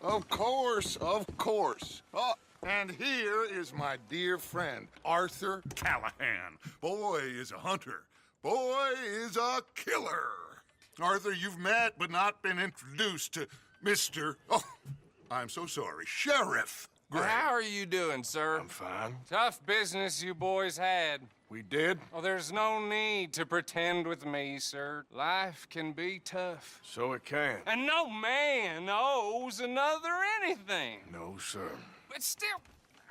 Of course, of course. Oh, and here is my dear friend, Arthur Callahan. Boy is a hunter. Boy is a killer. Arthur, you've met but not been introduced to Mr. Oh, I'm so sorry, Sheriff Gray. How are you doing, sir? I'm fine. Tough business you boys had. We did? Oh, there's no need to pretend with me, sir. Life can be tough. So it can. And no man owes another anything. No, sir. But still,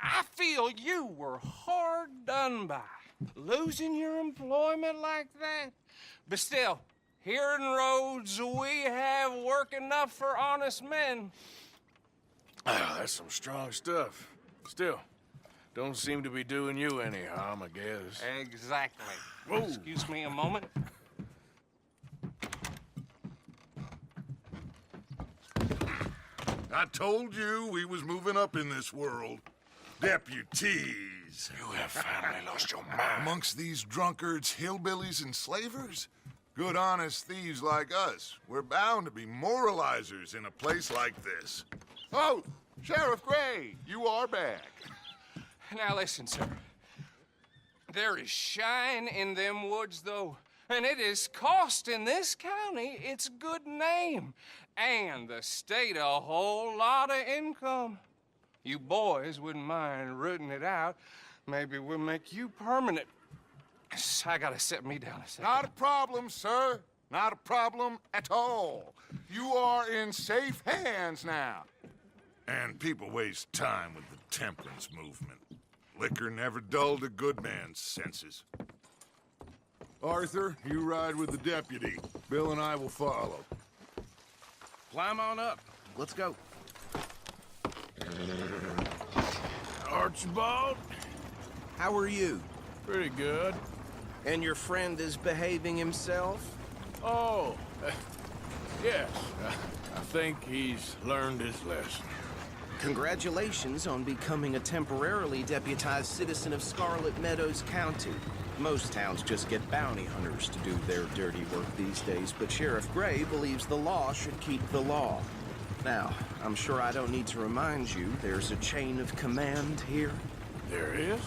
I feel you were hard done by. Losing your employment like that. But still, here in Rhodes, we have work enough for honest men. Ah, that's some strong stuff. Still, don't seem to be doing you any harm, I guess. Exactly. Whoa. Excuse me a moment. I told you we was moving up in this world. Deputies. You have finally lost your mind. Amongst these drunkards, hillbillies, and slavers? Good honest thieves like us. We're bound to be moralizers in a place like this. Oh, Sheriff Gray, you are back. Now listen, sir. There is shine in them woods, though. And it is costing this county its good name. And the state a whole lot of income. You boys wouldn't mind rooting it out. Maybe we'll make you permanent. I gotta set me down a second. Not a problem, sir. Not a problem at all. You are in safe hands now. And people waste time with the temperance movement. Liquor never dulled a good man's senses. Arthur, you ride with the deputy. Bill and I will follow. Climb on up. Let's go. Archibald? How are you? Pretty good. And your friend is behaving himself? Oh, yes. I think he's learned his lesson. Congratulations on becoming a temporarily deputized citizen of Scarlet Meadows County. Most towns just get bounty hunters to do their dirty work these days, but Sheriff Gray believes the law should keep the law. Now, I'm sure I don't need to remind you there's a chain of command here. There is?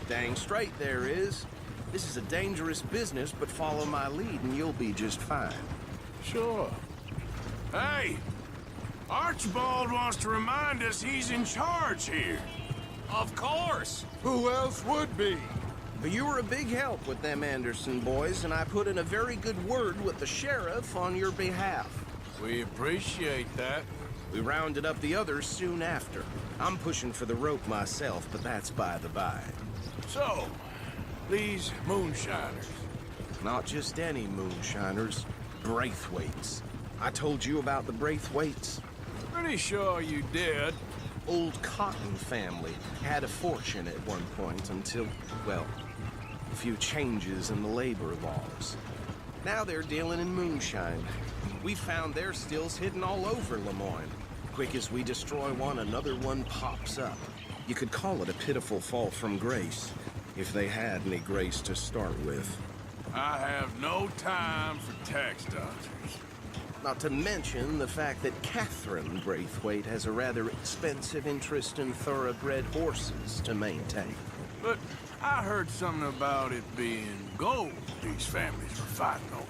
Dang straight there is. This is a dangerous business, but follow my lead and you'll be just fine. Sure. Hey! Archibald wants to remind us he's in charge here. Of course. Who else would be? But you were a big help with them Anderson boys, and I put in a very good word with the sheriff on your behalf. We appreciate that. We rounded up the others soon after. I'm pushing for the rope myself, but that's by the by. So, these moonshiners. Not just any moonshiners, Braithwaites. I told you about the Braithwaites. Pretty sure you did. Old Cotton family had a fortune at one point until, well, a few changes in the labor laws. Now they're dealing in moonshine. We found their stills hidden all over Lemoyne. Quick as we destroy one, another one pops up. You could call it a pitiful fall from grace, if they had any grace to start with. I have no time for tax dodgers. Not to mention the fact that Catherine Braithwaite has a rather expensive interest in thoroughbred horses to maintain. But I heard something about it being gold these families were fighting over.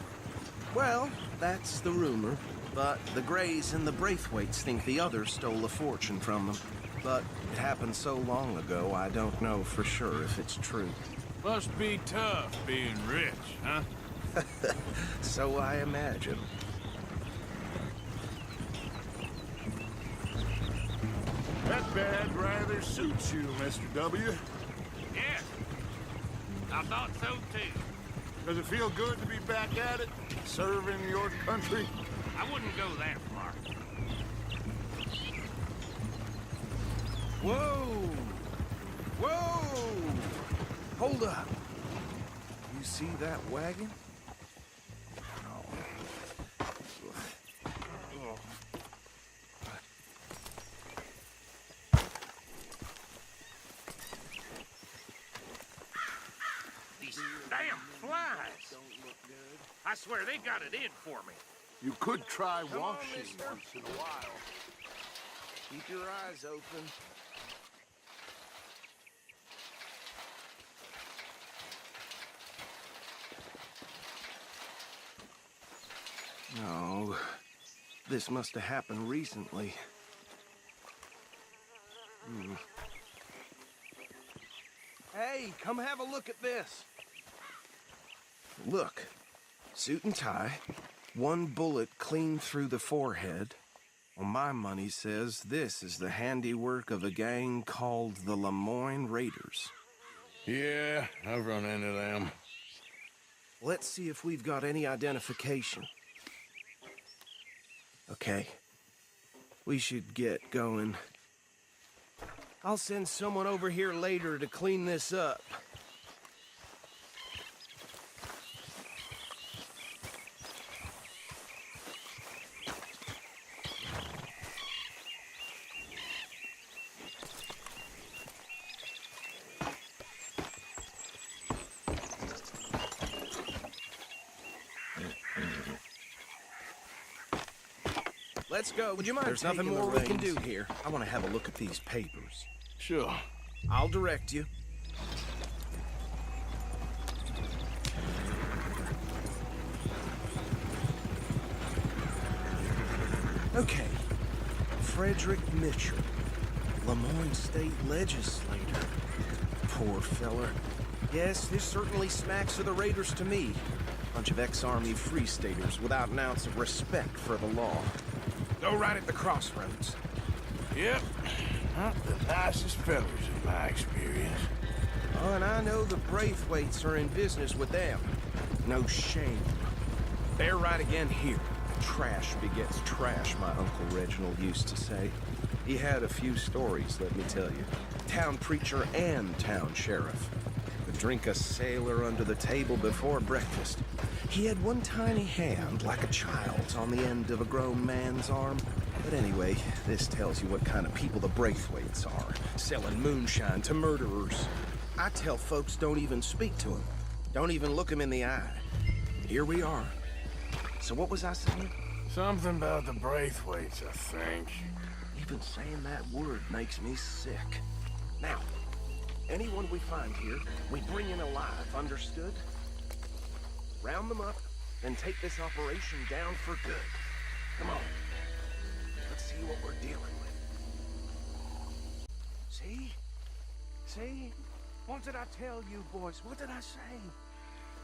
Well, that's the rumor. But the Grays and the Braithwaites think the others stole a fortune from them. But it happened so long ago, I don't know for sure if it's true. Must be tough being rich, huh? So I imagine. That bag rather suits you, Mr. W. Yes, I thought so too. Does it feel good to be back at it, serving your country? I wouldn't go that far. Whoa! Whoa! Hold up. You see that wagon? These damn flies. I swear they got it in for me. You could try washing once in a while. Keep your eyes open. No, this must have happened recently. Hey, come have a look at this. Look, suit and tie, one bullet clean through the forehead. Well, my money says this is the handiwork of a gang called the Lemoyne Raiders. Yeah, I've run into them. Let's see if we've got any identification. Okay. We should get going. I'll send someone over here later to clean this up. Let's go. Would you mind? There's nothing more we can do here. I want to have a look at these papers. Sure. I'll direct you. Okay. Frederick Mitchell, Lemoyne State Legislator. Poor feller. Yes, this certainly smacks of the Raiders to me. Bunch of ex-Army Free Staters without an ounce of respect for the law. Go right at the crossroads. Yep. Not the nicest fellas in my experience. Oh, and I know the Braithwaites are in business with them. No shame. They're right again here. Trash begets trash, my Uncle Reginald used to say. He had a few stories, let me tell you. Town preacher and town sheriff. Could drink a sailor under the table before breakfast. He had one tiny hand, like a child's, on the end of a grown man's arm. But anyway, this tells you what kind of people the Braithwaites are. Selling moonshine to murderers. I tell folks don't even speak to them. Don't even look them in the eye. Here we are. So what was I saying? Something about the Braithwaites, I think. Even saying that word makes me sick. Now, anyone we find here, we bring in alive, understood? Round them up, and take this operation down for good. Come on. Let's see what we're dealing with. See? See? What did I tell you, boys? What did I say?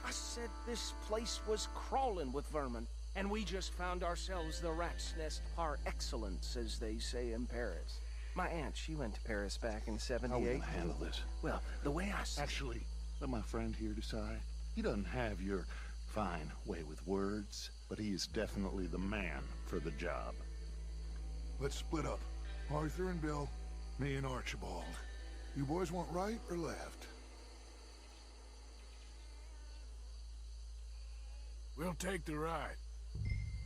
I said this place was crawling with vermin, and we just found ourselves the rat's nest par excellence, as they say in Paris. My aunt, she went to Paris back in '78. How are we gonna handle this? Well, the way I see Actually, let my friend here decide. He doesn't have your fine way with words, but he is definitely the man for the job. Let's split up. Arthur and Bill, me and Archibald. You boys want right or left? We'll take the ride.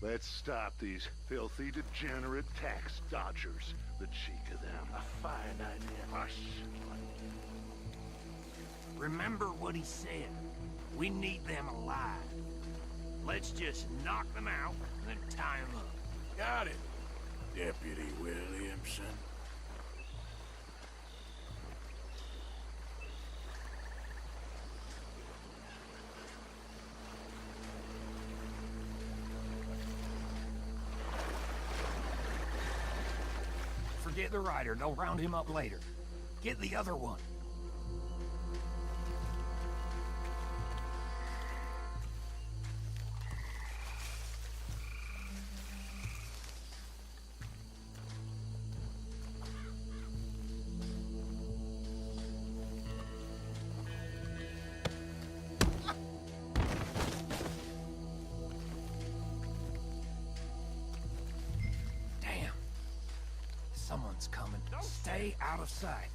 Let's stop these filthy, degenerate tax dodgers. The cheek of them. A fine idea. Hush. Remember what he said. We need them alive. Let's just knock them out and then tie them up. Got it, Deputy Williamson. Forget the rider. They'll round him up later. Get the other one. Someone's coming. Stay out of sight.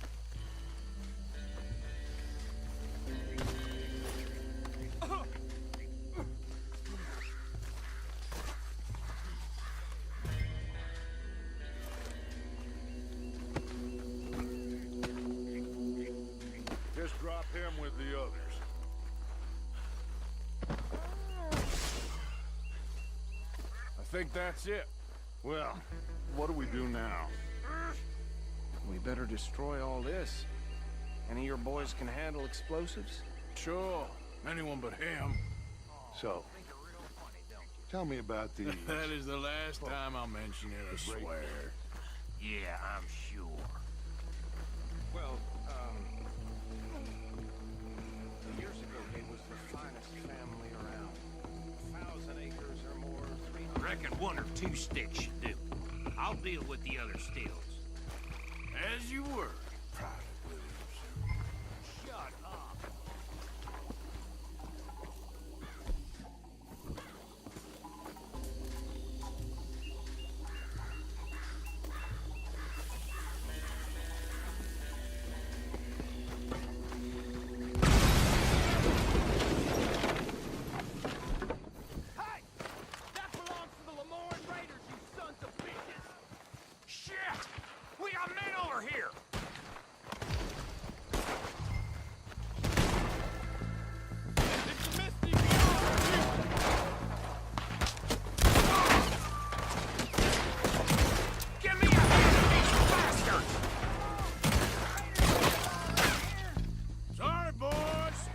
Just drop him with the others. I think that's it. Well, what do we do now? we better destroy all this. Any of your boys can handle explosives? Sure. Anyone but him. So, tell me about these. That is the last time I'll mention it, I swear. Yeah, I'm sure. Well, years ago, they was the finest family around. 1,000 acres or more, 300... Reckon one or two sticks should do. I'll deal with the other stills. As you were, Private Williams. Shut up. Hey! That belongs to the Lemoyne Raiders, you sons of bitches! Shit! We got men over here! It's the Misty Beyond! Give me a hand of these bastards! Sorry, boys.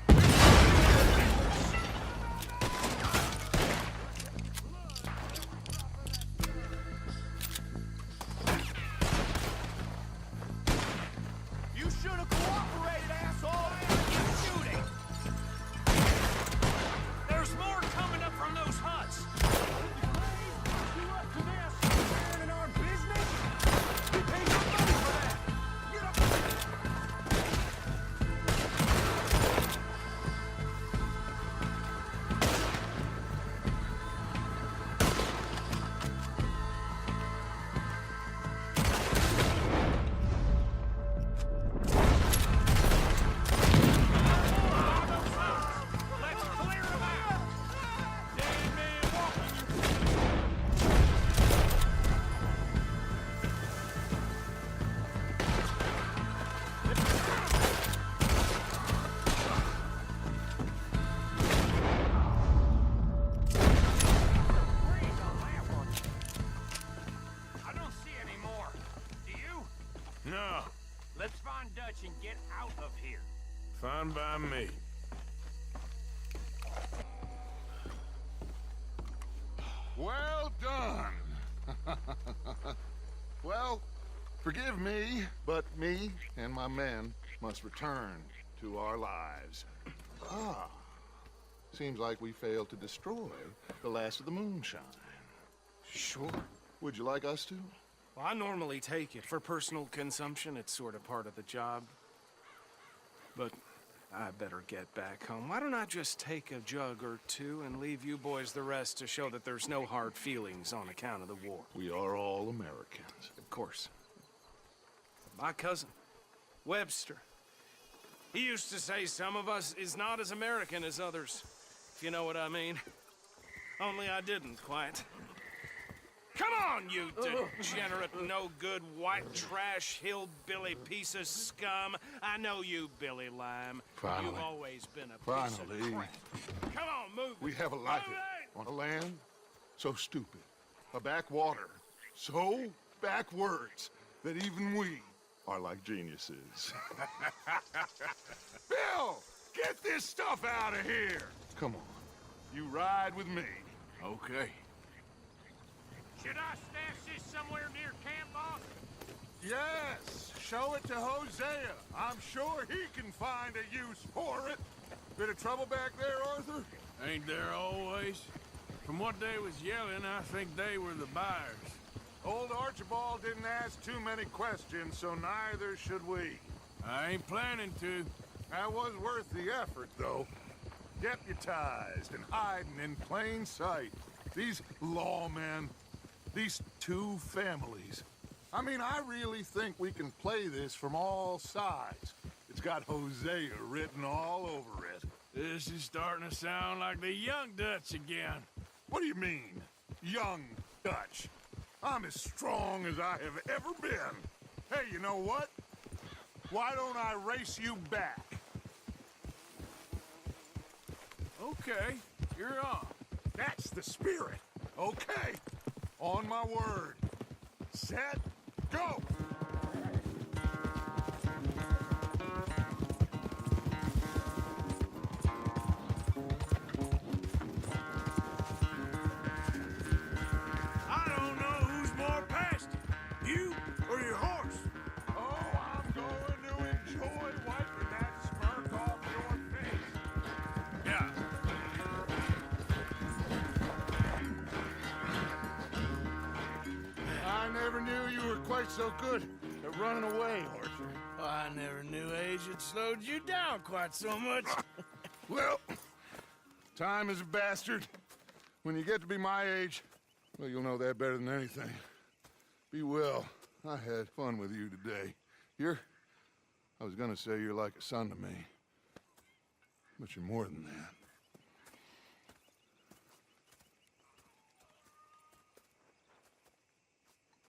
You should have cooperated, asshole! You shooting! There's more coming up from those huts! You up to this? In our business? We pay your money for that! Get up! Let's clear them out! Dead man walking, Freeze on that one! I don't see any more. Do you? No, Let's find Dutch and get out of here. fine by me. Well done. Well, forgive me, but me and my men must return to our lives. Ah, seems like we failed to destroy the last of the moonshine. Sure. Would you like us to? Well, I normally take it. For personal consumption, it's sort of part of the job. But I better get back home. Why don't I just take a jug or two and leave you boys the rest to show that there's no hard feelings on account of the war? We are all Americans. Of course. My cousin, Webster, he used to say some of us is not as American as others, if you know what I mean. Only I didn't quite. Come on, you degenerate, no-good, white trash, hillbilly piece of scum. I know you, Billy Lime. Finally. You've always been a piece of Finally. crap. Come on, move it. We have a life Move it! on a land so stupid, a backwater so backwards that even we are like geniuses. Bill, get this stuff out of here. Come on, you ride with me. Okay. Should I stash this somewhere near camp, boss? Yes, show it to Hosea. I'm sure he can find a use for it. Bit of trouble back there, Arthur? Ain't there always? From what they was yelling, I think they were the buyers. Old Archibald didn't ask too many questions, so neither should we. I ain't planning to. That was worth the effort, though. Deputized and hiding in plain sight. These lawmen, these two families. I mean, I really think we can play this from all sides. It's got Hosea written all over it. This is starting to sound like the young Dutch again. What do you mean, young Dutch? I'm as strong as I have ever been. Hey, you know what? Why don't I race you back? Okay, you're on. That's the spirit. Okay, on my word. Set, go! never knew you were quite so good at running away, Arthur. I never knew age had slowed you down quite so much. Well, time is a bastard. When you get to be my age, well, you'll know that better than anything. Be well. I had fun with you today. I was gonna say you're like a son to me. But you're more than that.